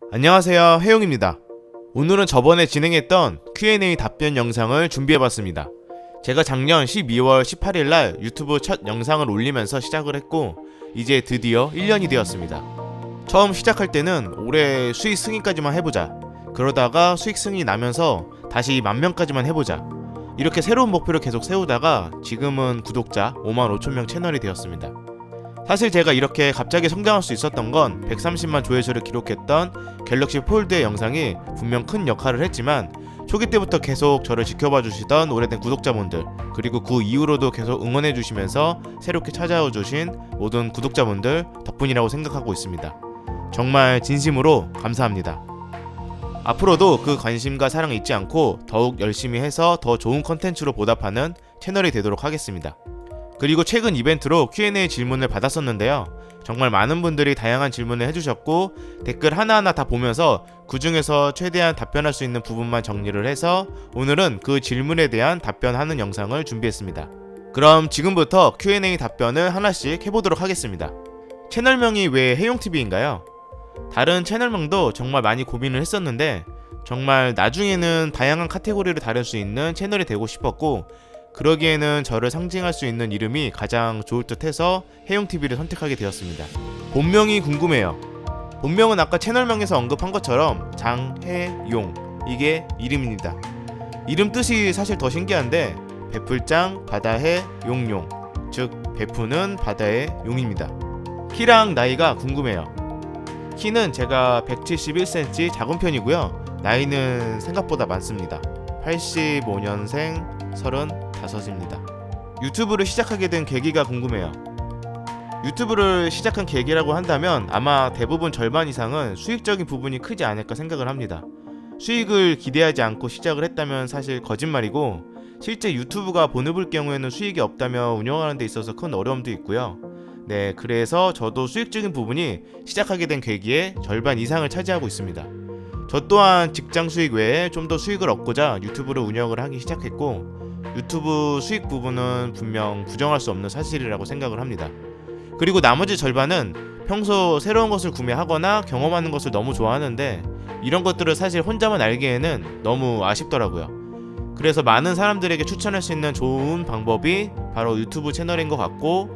안녕하세요, 해용입니다. 오늘은 저번에 진행했던 Q&A 답변 영상을 준비해봤습니다. 제가 작년 12월 18일날 유튜브 첫 영상을 올리면서 시작을 했고 이제 드디어 1년이 되었습니다. 처음 시작할 때는 올해 수익 승인까지만 해보자, 그러다가 수익 승인이 나면서 다시 10,000명까지만 해보자, 이렇게 새로운 목표를 계속 세우다가 지금은 구독자 55,000명 채널이 되었습니다. 사실 제가 이렇게 갑자기 성장할 수 있었던 건 130만 조회수를 기록했던 갤럭시 폴드의 영상이 분명 큰 역할을 했지만, 초기 때부터 계속 저를 지켜봐 주시던 오래된 구독자분들, 그리고 그 이후로도 계속 응원해 주시면서 새롭게 찾아와 주신 모든 구독자분들 덕분이라고 생각하고 있습니다. 정말 진심으로 감사합니다. 앞으로도 그 관심과 사랑 잊지 않고 더욱 열심히 해서 더 좋은 컨텐츠로 보답하는 채널이 되도록 하겠습니다. 그리고 최근 이벤트로 Q&A 질문을 받았었는데요. 정말 많은 분들이 다양한 질문을 해주셨고 댓글 하나하나 다 보면서 그 중에서 최대한 답변할 수 있는 부분만 정리를 해서 오늘은 그 질문에 대한 답변하는 영상을 준비했습니다. 그럼 지금부터 Q&A 답변을 하나씩 해보도록 하겠습니다. 채널명이 왜 해용TV인가요? 다른 채널명도 정말 많이 고민을 했었는데 정말 나중에는 다양한 카테고리를 다룰 수 있는 채널이 되고 싶었고, 그러기에는 저를 상징할 수 있는 이름이 가장 좋을 듯 해서 해용TV를 선택하게 되었습니다. 본명이 궁금해요. 본명은 아까 채널명에서 언급한 것처럼 장해용, 이게 이름입니다. 이름 뜻이 사실 더 신기한데 베풀장, 바다해, 용용, 즉 베푸는 바다의 용입니다. 키랑 나이가 궁금해요. 키는 제가 171cm 작은 편이고요. 나이는 생각보다 많습니다. 85년생 35입니다. 유튜브를 시작하게 된 계기가 궁금해요. 유튜브를 시작한 계기라고 한다면 아마 대부분 절반 이상은 수익적인 부분이 크지 않을까 생각을 합니다. 수익을 기대하지 않고 시작을 했다면 사실 거짓말이고, 실제 유튜브가 본업일 경우에는 수익이 없다면 운영하는 데 있어서 큰 어려움도 있고요. 네, 그래서 저도 수익적인 부분이 시작하게 된 계기의 절반 이상을 차지하고 있습니다. 저 또한 직장 수익 외에 좀 더 수익을 얻고자 유튜브를 운영을 하기 시작했고, 유튜브 수익 부분은 분명 부정할 수 없는 사실이라고 생각을 합니다. 그리고 나머지 절반은 평소 새로운 것을 구매하거나 경험하는 것을 너무 좋아하는데 이런 것들을 사실 혼자만 알기에는 너무 아쉽더라고요. 그래서 많은 사람들에게 추천할 수 있는 좋은 방법이 바로 유튜브 채널인 것 같고,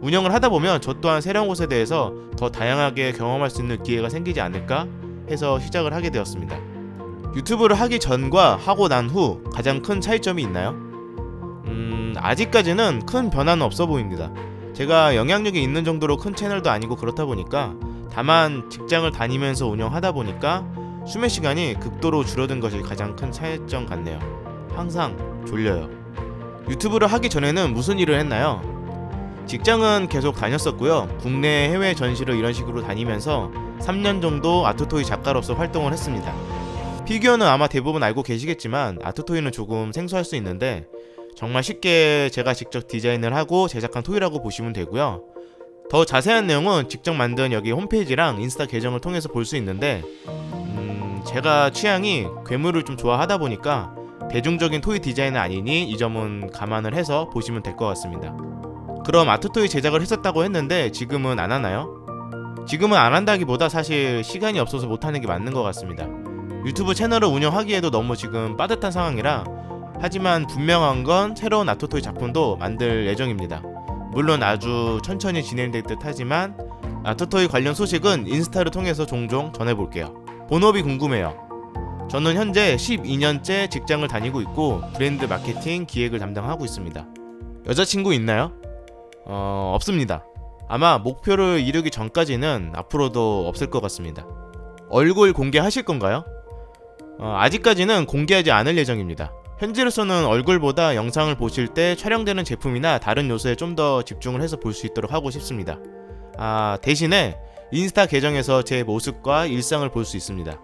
운영을 하다 보면 저 또한 새로운 것에 대해서 더 다양하게 경험할 수 있는 기회가 생기지 않을까 해서 시작을 하게 되었습니다. 유튜브를 하기 전과 하고 난 후 가장 큰 차이점이 있나요? 아직까지는 큰 변화는 없어 보입니다. 제가 영향력이 있는 정도로 큰 채널도 아니고 그렇다 보니까, 다만 직장을 다니면서 운영하다 보니까 수면 시간이 극도로 줄어든 것이 가장 큰 차이점 같네요. 항상 졸려요. 유튜브를 하기 전에는 무슨 일을 했나요? 직장은 계속 다녔었고요. 국내 해외 전시를 이런 식으로 다니면서 3년 정도 아트토이 작가로서 활동을 했습니다. 피규어는 아마 대부분 알고 계시겠지만 아트토이는 조금 생소할 수 있는데 정말 쉽게 제가 직접 디자인을 하고 제작한 토이라고 보시면 되고요. 더 자세한 내용은 직접 만든 여기 홈페이지랑 인스타 계정을 통해서 볼 수 있는데, 제가 취향이 괴물을 좀 좋아하다 보니까 대중적인 토이 디자인은 아니니 이 점은 감안을 해서 보시면 될 것 같습니다. 그럼 아트토이 제작을 했었다고 했는데 지금은 안 하나요? 지금은 안 한다기보다 사실 시간이 없어서 못하는 게 맞는 것 같습니다. 유튜브 채널을 운영하기에도 너무 지금 빠듯한 상황이라, 하지만 분명한 건 새로운 아트토이 작품도 만들 예정입니다. 물론 아주 천천히 진행될 듯 하지만 아트토이 관련 소식은 인스타를 통해서 종종 전해볼게요. 본업이 궁금해요. 저는 현재 12년째 직장을 다니고 있고 브랜드 마케팅 기획을 담당하고 있습니다. 여자친구 있나요? 없습니다. 아마 목표를 이루기 전까지는 앞으로도 없을 것 같습니다. 얼굴 공개하실 건가요? 아직까지는 공개하지 않을 예정입니다. 현재로서는 얼굴보다 영상을 보실 때 촬영되는 제품이나 다른 요소에 좀 더 집중을 해서 볼 수 있도록 하고 싶습니다. 대신에 인스타 계정에서 제 모습과 일상을 볼 수 있습니다.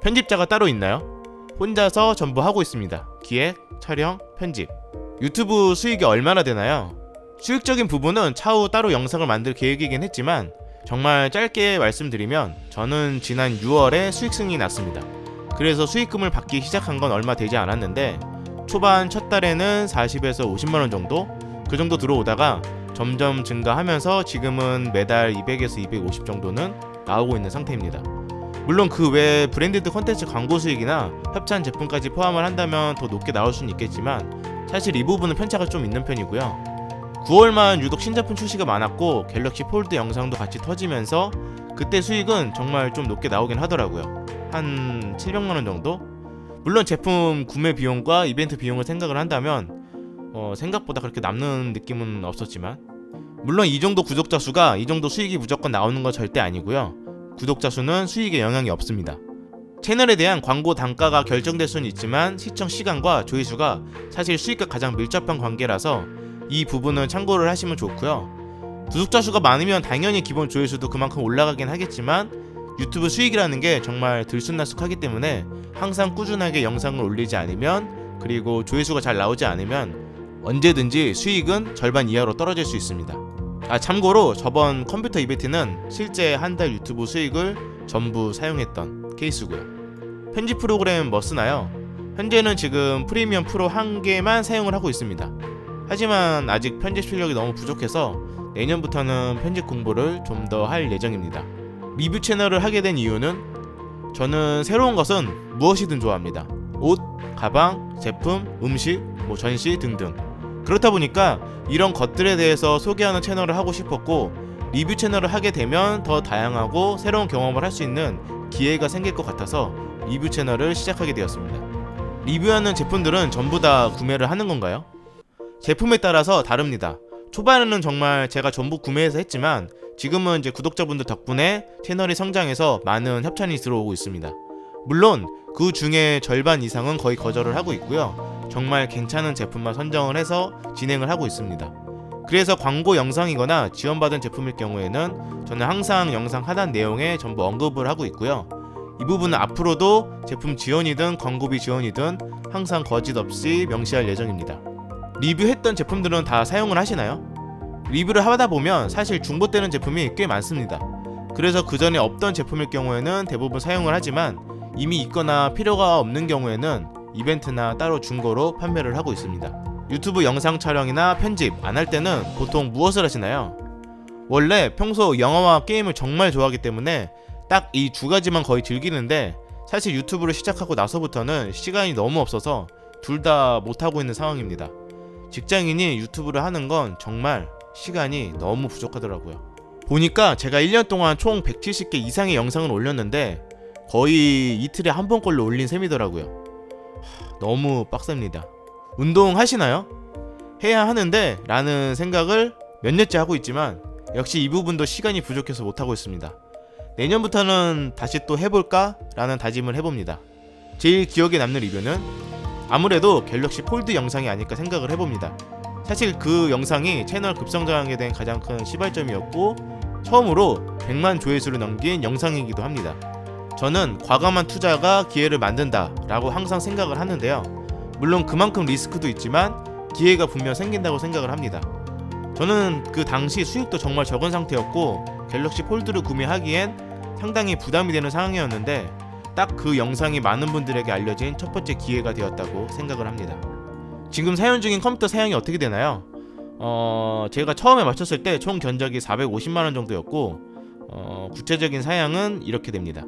편집자가 따로 있나요? 혼자서 전부 하고 있습니다. 기획, 촬영, 편집. 유튜브 수익이 얼마나 되나요? 수익적인 부분은 차후 따로 영상을 만들 계획이긴 했지만 정말 짧게 말씀드리면 저는 지난 6월에 수익 승인이 났습니다. 그래서 수익금을 받기 시작한 건 얼마 되지 않았는데 초반 첫 달에는 40에서 50만원 정도? 그 정도 들어오다가 점점 증가하면서 지금은 매달 200에서 250 정도는 나오고 있는 상태입니다. 물론 그 외에 브랜디드 콘텐츠 광고 수익이나 협찬 제품까지 포함을 한다면 더 높게 나올 수는 있겠지만 사실 이 부분은 편차가 좀 있는 편이고요. 9월만 유독 신제품 출시가 많았고 갤럭시 폴드 영상도 같이 터지면서 그때 수익은 정말 좀 높게 나오긴 하더라고요. 한 700만원 정도? 물론 제품 구매 비용과 이벤트 비용을 생각을 한다면 생각보다 그렇게 남는 느낌은 없었지만, 물론 이 정도 구독자 수가 이 정도 수익이 무조건 나오는 건 절대 아니고요. 구독자 수는 수익에 영향이 없습니다. 채널에 대한 광고 단가가 결정될 수는 있지만 시청 시간과 조회수가 사실 수익과 가장 밀접한 관계라서 이 부분은 참고를 하시면 좋고요. 구독자 수가 많으면 당연히 기본 조회수도 그만큼 올라가긴 하겠지만 유튜브 수익이라는 게 정말 들쑥날쑥하기 때문에 항상 꾸준하게 영상을 올리지 않으면, 그리고 조회수가 잘 나오지 않으면 언제든지 수익은 절반 이하로 떨어질 수 있습니다. 참고로 저번 컴퓨터 이벤트는 실제 한 달 유튜브 수익을 전부 사용했던 케이스고요. 편집 프로그램 뭐 쓰나요? 현재는 지금 프리미엄 프로 한 개만 사용을 하고 있습니다. 하지만 아직 편집 실력이 너무 부족해서 내년부터는 편집 공부를 좀 더 할 예정입니다. 리뷰 채널을 하게 된 이유는 저는 새로운 것은 무엇이든 좋아합니다. 옷, 가방, 제품, 음식, 전시 등등. 그렇다 보니까 이런 것들에 대해서 소개하는 채널을 하고 싶었고, 리뷰 채널을 하게 되면 더 다양하고 새로운 경험을 할 수 있는 기회가 생길 것 같아서 리뷰 채널을 시작하게 되었습니다. 리뷰하는 제품들은 전부 다 구매를 하는 건가요? 제품에 따라서 다릅니다. 초반에는 정말 제가 전부 구매해서 했지만 지금은 이제 구독자분들 덕분에 채널이 성장해서 많은 협찬이 들어오고 있습니다. 물론 그 중에 절반 이상은 거의 거절을 하고 있고요. 정말 괜찮은 제품만 선정을 해서 진행을 하고 있습니다. 그래서 광고 영상이거나 지원받은 제품일 경우에는 저는 항상 영상 하단 내용에 전부 언급을 하고 있고요. 이 부분은 앞으로도 제품 지원이든 광고비 지원이든 항상 거짓 없이 명시할 예정입니다. 리뷰했던 제품들은 다 사용을 하시나요? 리뷰를 하다 보면 사실 중복되는 제품이 꽤 많습니다. 그래서 그 전에 없던 제품일 경우에는 대부분 사용을 하지만 이미 있거나 필요가 없는 경우에는 이벤트나 따로 중고로 판매를 하고 있습니다. 유튜브 영상 촬영이나 편집 안 할 때는 보통 무엇을 하시나요? 원래 평소 영화와 게임을 정말 좋아하기 때문에 딱 이 두 가지만 거의 즐기는데, 사실 유튜브를 시작하고 나서부터는 시간이 너무 없어서 둘 다 못하고 있는 상황입니다. 직장인이 유튜브를 하는 건 정말 시간이 너무 부족하더라고요. 보니까 제가 1년 동안 총 170개 이상의 영상을 올렸는데 거의 이틀에 한 번꼴로 올린 셈이더라고요. 너무 빡셉니다. 운동 하시나요? 해야 하는데 라는 생각을 몇 년째 하고 있지만 역시 이 부분도 시간이 부족해서 못하고 있습니다. 내년부터는 다시 또 해볼까? 라는 다짐을 해봅니다. 제일 기억에 남는 리뷰는 아무래도 갤럭시 폴드 영상이 아닐까 생각을 해봅니다. 사실 그 영상이 채널 급성장하게 된 가장 큰 시발점이었고 처음으로 100만 조회수를 넘긴 영상이기도 합니다. 저는 과감한 투자가 기회를 만든다 라고 항상 생각을 하는데요. 물론 그만큼 리스크도 있지만 기회가 분명 생긴다고 생각을 합니다. 저는 그 당시 수익도 정말 적은 상태였고 갤럭시 폴드를 구매하기엔 상당히 부담이 되는 상황이었는데 딱 그 영상이 많은 분들에게 알려진 첫 번째 기회가 되었다고 생각을 합니다. 지금 사용 중인 컴퓨터 사양이 어떻게 되나요? 제가 처음에 맞췄을 때 총 견적이 450만원 정도였고 구체적인 사양은 이렇게 됩니다.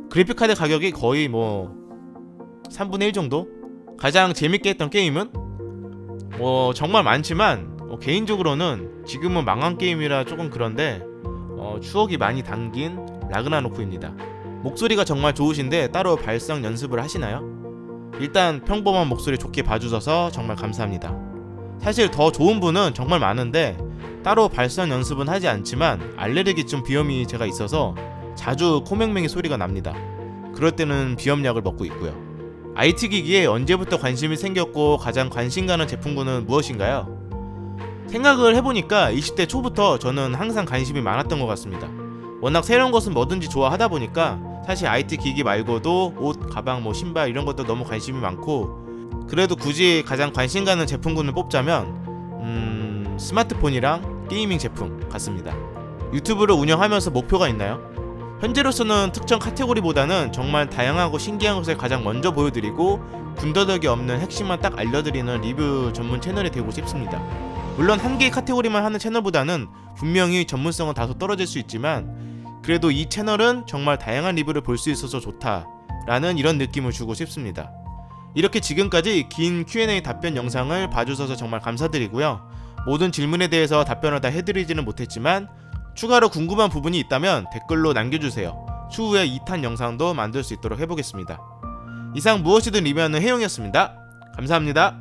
그래픽카드 가격이 거의 3분의 1 정도? 가장 재밌게 했던 게임은? 정말 많지만 개인적으로는 지금은 망한 게임이라 조금 그런데 추억이 많이 담긴 라그나로크입니다. 목소리가 정말 좋으신데 따로 발성 연습을 하시나요? 일단 평범한 목소리 좋게 봐주셔서 정말 감사합니다. 사실 더 좋은 분은 정말 많은데 따로 발성 연습은 하지 않지만 알레르기증 비염이 제가 있어서 자주 코맹맹이 소리가 납니다. 그럴 때는 비염약을 먹고 있고요. IT 기기에 언제부터 관심이 생겼고 가장 관심 가는 제품군은 무엇인가요? 생각을 해보니까 20대 초부터 저는 항상 관심이 많았던 것 같습니다. 워낙 새로운 것은 뭐든지 좋아하다 보니까 사실 IT 기기 말고도 옷, 가방, 신발 이런 것도 너무 관심이 많고, 그래도 굳이 가장 관심 가는 제품군을 뽑자면 스마트폰이랑 게이밍 제품 같습니다. 유튜브를 운영하면서 목표가 있나요? 현재로서는 특정 카테고리보다는 정말 다양하고 신기한 것을 가장 먼저 보여드리고 군더더기 없는 핵심만 딱 알려드리는 리뷰 전문 채널이 되고 싶습니다. 물론 한 개의 카테고리만 하는 채널보다는 분명히 전문성은 다소 떨어질 수 있지만 그래도 이 채널은 정말 다양한 리뷰를 볼 수 있어서 좋다 라는 이런 느낌을 주고 싶습니다. 이렇게 지금까지 긴 Q&A 답변 영상을 봐주셔서 정말 감사드리고요. 모든 질문에 대해서 답변을 다 해드리지는 못했지만 추가로 궁금한 부분이 있다면 댓글로 남겨주세요. 추후에 2탄 영상도 만들 수 있도록 해보겠습니다. 이상 무엇이든 리뷰하는 해용이었습니다. 감사합니다.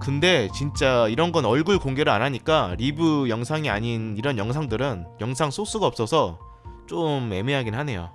근데 진짜 이런 건 얼굴 공개를 안 하니까 리뷰 영상이 아닌 이런 영상들은 영상 소스가 없어서 좀 애매하긴 하네요.